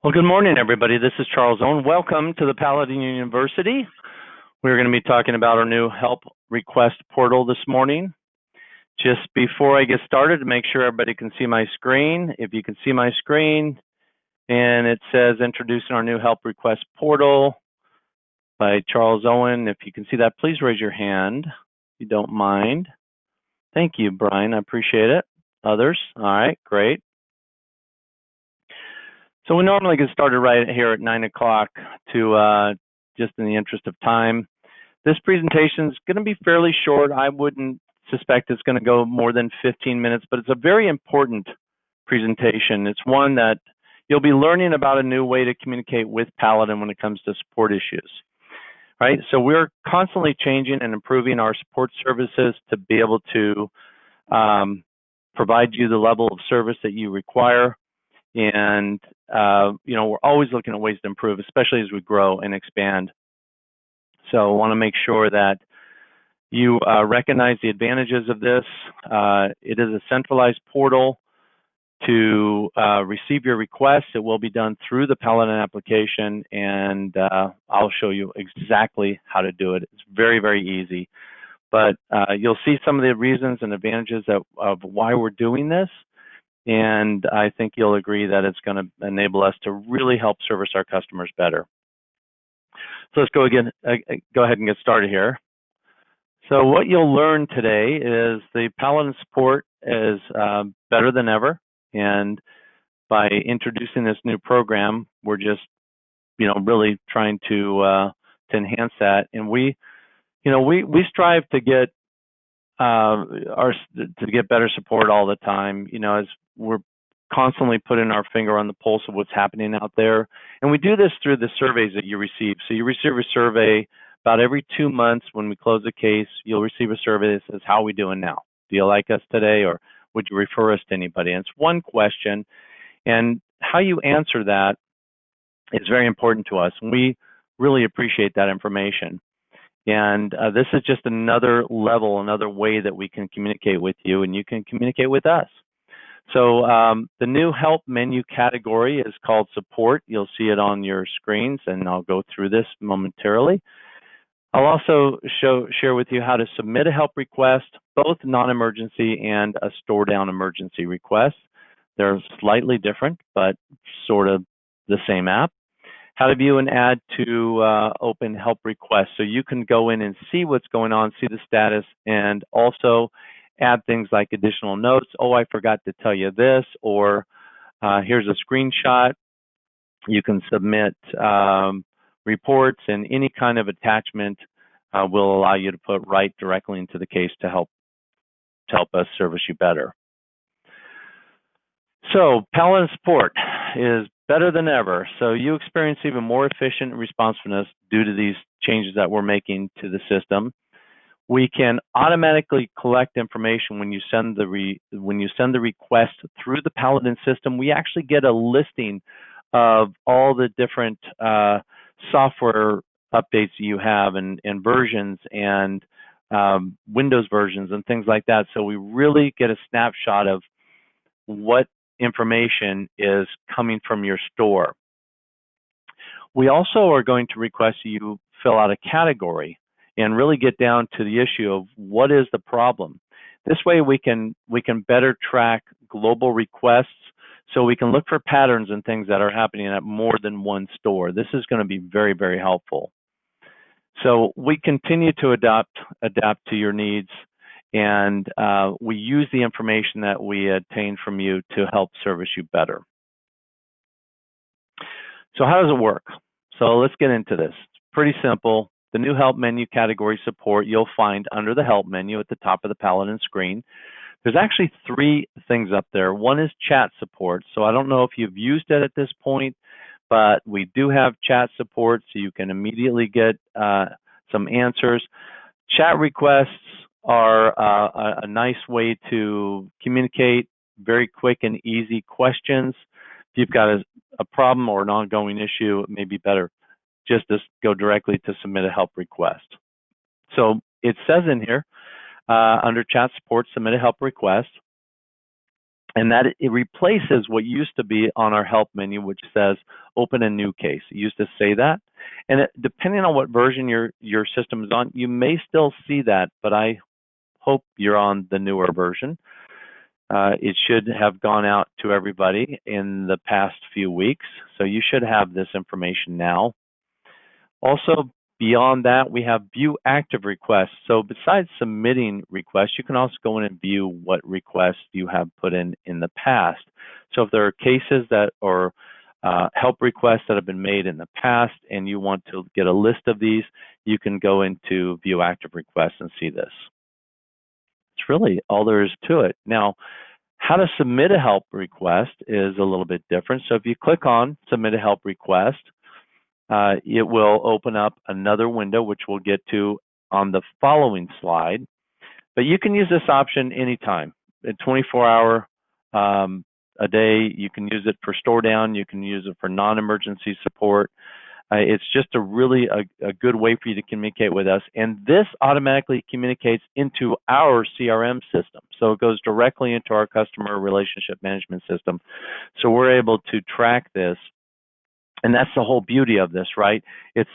Well, good morning, everybody. This is Charles Owen. Welcome to the Paladin University. We're going to be talking about our new help request portal this morning. Just before I get started, to make sure everybody can see my screen. If you can see my screen, and it says introducing our new help request portal by Charles Owen. If you can see that, please raise your hand if you don't mind. Thank you, Brian. I appreciate it. Others? All right, great. So we normally get started right here at 9 o'clock to just in the interest of time. This presentation is going to be fairly short. I wouldn't suspect it's going to go more than 15 minutes, but it's a very important presentation. It's one that you'll be learning about a new way to communicate with Paladin when it comes to support issues. Right? So we're constantly changing and improving our support services to be able to provide you the level of service that you require. And we're always looking at ways to improve, especially as we grow and expand. So I want to make sure that you recognize the advantages of this. It is a centralized portal to receive your requests. It will be done through the Paladin application, and I'll show you exactly how to do it. It's very, very easy. But you'll see some of the reasons and advantages of why we're doing this. And I think you'll agree that it's going to enable us to really help service our customers better. So let's go ahead and get started here. So what you'll learn today is the Paladin support is better than ever. And by introducing this new program, we're just, really trying to enhance that. And we strive to get better support all the time. As we're constantly putting our finger on the pulse of what's happening out there. And we do this through the surveys that you receive. So you receive a survey about every 2 months. When we close a case, you'll receive a survey that says, how are we doing now? Do you like us today, or would you refer us to anybody? And it's one question. And how you answer that is very important to us. And we really appreciate that information. And this is just another level, another way that we can communicate with you, and you can communicate with us. So the new help menu category is called support. You'll see it on your screens, and I'll go through this momentarily. I'll also share with you how to submit a help request, both non-emergency and a store-down emergency request. They're slightly different, but sort of the same app. How to view and add to open help requests. So you can go in and see what's going on, see the status, and also add things like additional notes. Oh, I forgot to tell you this, or here's a screenshot. You can submit reports, and any kind of attachment will allow you to put right directly into the case to help us service you better. So Paladin support is better than ever. So you experience even more efficient responsiveness due to these changes that we're making to the system. We can automatically collect information when you send the request through the Paladin system. We actually get a listing of all the different software updates you have and versions and Windows versions and things like that. So we really get a snapshot of what information is coming from your store. We also are going to request you fill out a category and really get down to the issue of what is the problem. This way we can better track global requests, so we can look for patterns and things that are happening at more than one store. This is going to be very, very helpful. So we continue to adapt to your needs, and we use the information that we obtain from you to help service you better. So how does it work? So let's get into this. It's pretty simple. The new help menu category support you'll find under the help menu at the top of the Paladin screen. There's actually 3 things up there. One is chat support. So I don't know if you've used it at this point, but we do have chat support, so you can immediately get some answers. Chat requests are a nice way to communicate, very quick and easy questions. If you've got a problem or an ongoing issue, it may be better just to go directly to submit a help request. So it says in here, under chat support, submit a help request. And that it replaces what used to be on our help menu, which says open a new case. It used to say that. And depending on what version your system is on, you may still see that, but I hope you're on the newer version. It should have gone out to everybody in the past few weeks, so you should have this information now. Also, beyond that, we have view active requests. So besides submitting requests, you can also go in and view what requests you have put in the past. So if there are cases that or help requests that have been made in the past and you want to get a list of these, you can go into view active requests and see this. It's really all there is to it. Now, how to submit a help request is a little bit different. So if you click on submit a help request, it will open up another window, which we'll get to on the following slide. But you can use this option anytime, a 24-hour a day. You can use it for store down. You can use it for non-emergency support. It's just a really a good way for you to communicate with us. And this automatically communicates into our CRM system. So it goes directly into our customer relationship management system. So we're able to track this. And that's the whole beauty of this, right?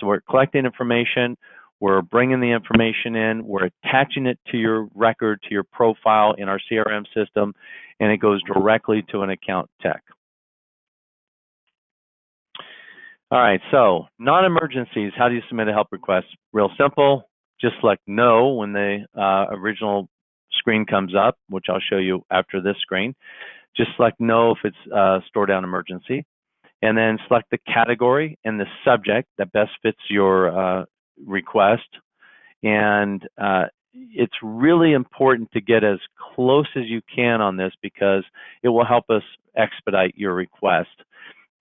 We're collecting information, we're bringing the information in, we're attaching it to your record, to your profile in our CRM system, and it goes directly to an account tech. All right, so non-emergencies, how do you submit a help request? Real simple, just select no when the original screen comes up, which I'll show you after this screen. Just select no if it's a store down emergency. And then select the category and the subject that best fits your request. And it's really important to get as close as you can on this because it will help us expedite your request.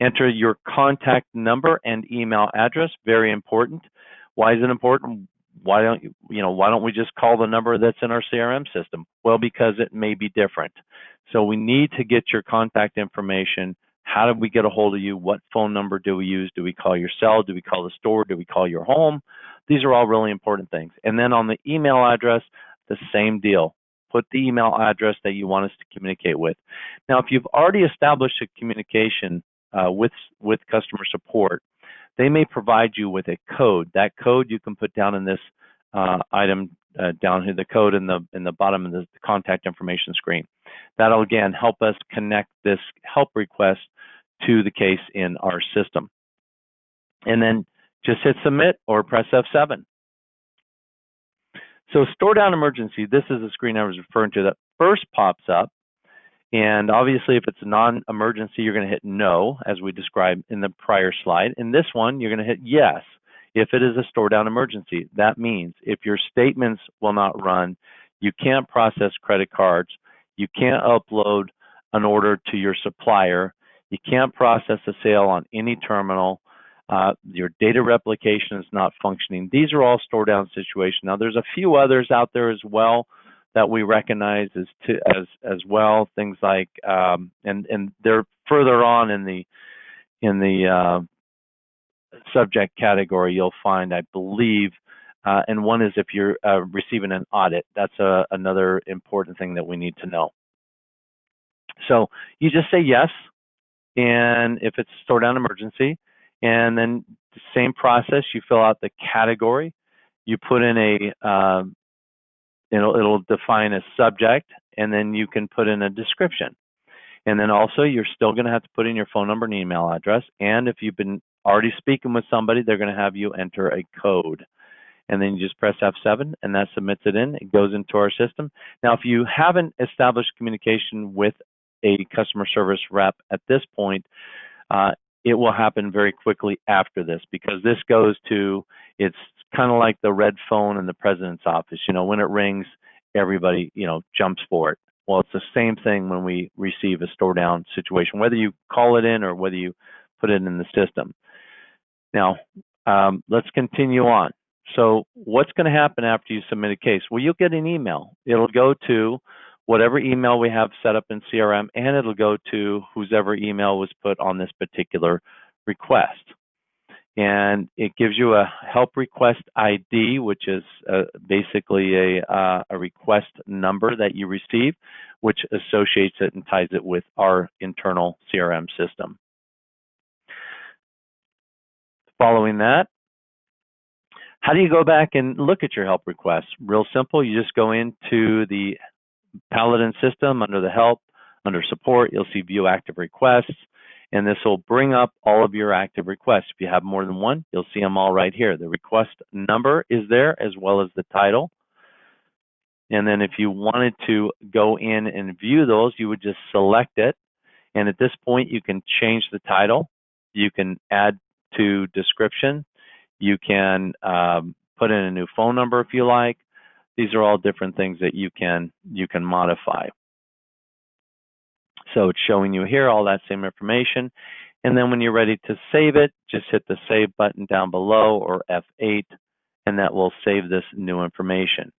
Enter your contact number and email address, very important. Why is it important? Why don't we just call the number that's in our CRM system? Well, because it may be different. So we need to get your contact information. How do we get a hold of you? What phone number do we use? Do we call your cell? Do we call the store? Do we call your home? These are all really important things. And then on the email address, the same deal. Put the email address that you want us to communicate with. Now, if you've already established a communication with customer support, they may provide you with a code. That code you can put down in this item down here, the code in the bottom of the contact information screen. That'll again help us connect this help request to the case in our system. And then just hit submit or press F7. So store down emergency, this is the screen I was referring to that first pops up. And obviously, if it's a non-emergency, you're going to hit no, as we described in the prior slide. In this one, you're going to hit yes if it is a store down emergency. That means if your statements will not run, you can't process credit cards, you can't upload an order to your supplier, you can't process a sale on any terminal, your data replication is not functioning. These are all store down situations. Now, there's a few others out there as well that we recognize as well, things like and they're further on in the subject category. You'll find, I believe, and one is if you're receiving an audit. That's another important thing that we need to know. So you just say yes, and if it's store down emergency, and then the same process. You fill out the category, you put in a it'll define a subject, and then you can put in a description. And then also, you're still going to have to put in your phone number and email address. And if you've been already speaking with somebody, they're going to have you enter a code. And then you just press F7, and that submits it in. It goes into our system. Now, if you haven't established communication with a customer service rep at this point, it will happen very quickly after this, because this goes to, it's kind of like the red phone in the president's office. When it rings, everybody, jumps for it. Well, it's the same thing when we receive a store down situation, whether you call it in or whether you put it in the system. Now, let's continue on. So what's going to happen after you submit a case? Well, you'll get an email. It'll go to whatever email we have set up in CRM, and it'll go to whoever email was put on this particular request. And it gives you a help request ID, which is basically a request number that you receive. which associates it and ties it with our internal CRM system. Following that, how do you go back and look at your help requests? Real simple. You just go into the Paladin system under the help, under support, you'll see view active requests, and this will bring up all of your active requests. If you have more than one, you'll see them all right here. The request number is there as well as the title. And then if you wanted to go in and view those, you would just select it. And at this point, you can change the title. You can add to description. You can put in a new phone number if you like. These are all different things that you can modify. So it's showing you here all that same information. And then when you're ready to save it, just hit the save button down below or F8, and that will save this new information.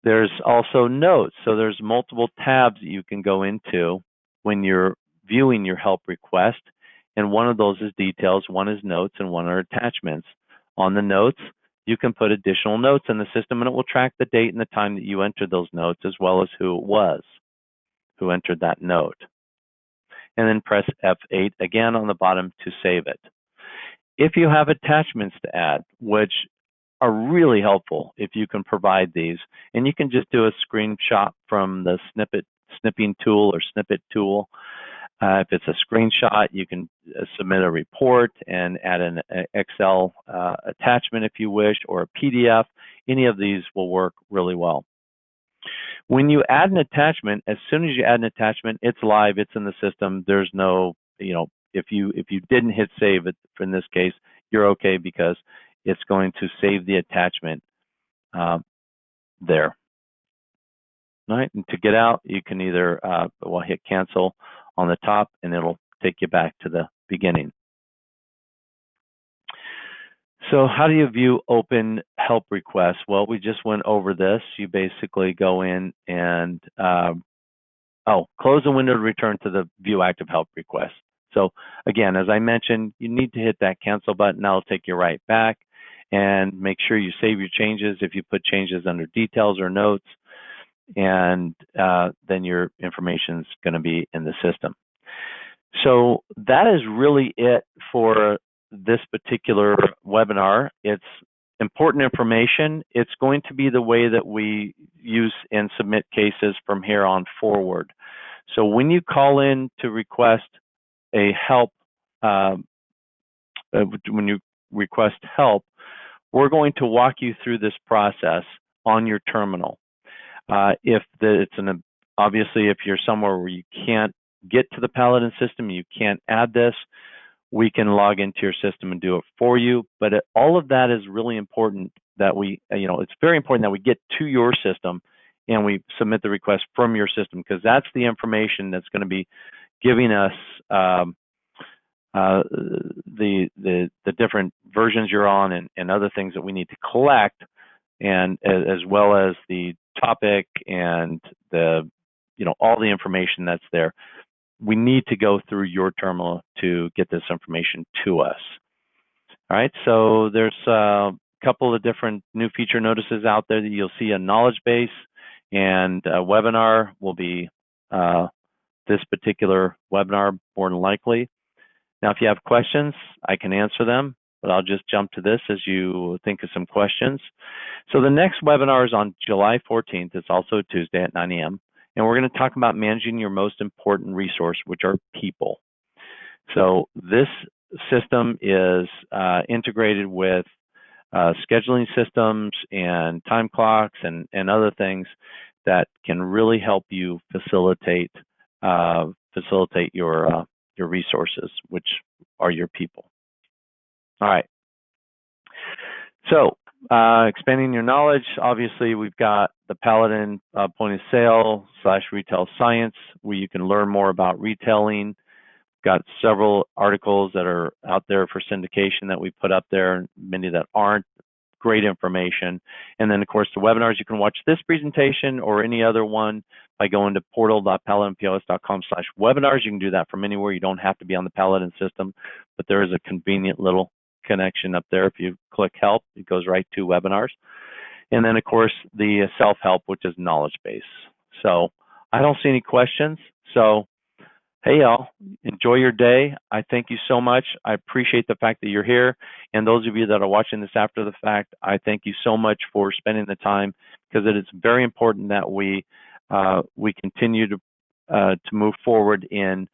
There's also notes. So there's multiple tabs that you can go into when you're viewing your help request. And one of those is details, one is notes, and one are attachments. On the notes, you can put additional notes in the system, and it will track the date and the time that you entered those notes, as well as who it was who entered that note. And then press F8 again on the bottom to save it. If you have attachments to add, which are really helpful if you can provide these, and you can just do a screenshot from the snipping tool or snippet tool. If it's a screenshot, you can submit a report and add an Excel attachment if you wish, or a PDF. Any of these will work really well. When you add an attachment, as soon as you add an attachment, it's live, it's in the system. There's no, if you didn't hit save in this case, you're okay, because it's going to save the attachment there. All right, and to get out, you can either hit cancel on the top, and it'll take you back to the beginning. So how do you view open help requests? Well, we just went over this. You basically go in and, close the window to return to the view active help request. So again, as I mentioned, you need to hit that cancel button. That'll take you right back, and make sure you save your changes if you put changes under details or notes, and then your information is going to be in the system. So that is really it for this particular webinar. It's important information. It's going to be the way that we use and submit cases from here on forward. So when you call in to request a help, when you request help, we're going to walk you through this process on your terminal. Obviously, if you're somewhere where you can't get to the Paladin system, you can't add this, we can log into your system and do it for you. But all of that is really important that it's very important that we get to your system and we submit the request from your system, because that's the information that's going to be giving us the different versions you're on and other things that we need to collect, and as well as the topic and all the information that's there. We need to go through your terminal to get this information to us. All right, so there's a couple of different new feature notices out there that you'll see. A knowledge base and a webinar will be this particular webinar, more than likely. Now, if you have questions, I can answer them, but I'll just jump to this as you think of some questions. So the next webinar is on July 14th. It's also a Tuesday at 9 a.m. And we're going to talk about managing your most important resource, which are people. So this system is integrated with scheduling systems and time clocks and other things that can really help you facilitate your resources, which are your people. All right. So expanding your knowledge, obviously we've got the Paladin point of sale / retail science, where you can learn more about retailing. Got several articles that are out there for syndication that we put up there, many that aren't. Great information. And then of course the webinars, you can watch this presentation or any other one by going to portal.paladinpos.com/webinars. You can do that from anywhere. You don't have to be on the Paladin system, but there is a convenient little connection up there. If you click help, it goes right to webinars. And then of course the self-help, which is knowledge base. So I don't see any questions. So, hey, y'all, enjoy your day. I thank you so much. I appreciate the fact that you're here. And those of you that are watching this after the fact, I thank you so much for spending the time, because it is very important that we continue to move forward in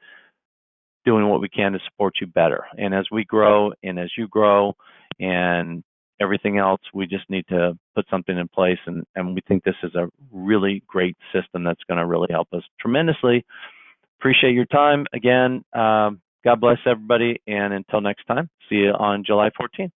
doing what we can to support you better. And as we grow and as you grow and everything else, we just need to put something in place. And we think this is a really great system that's going to really help us tremendously. Appreciate your time. Again, God bless everybody. And until next time, see you on July 14th.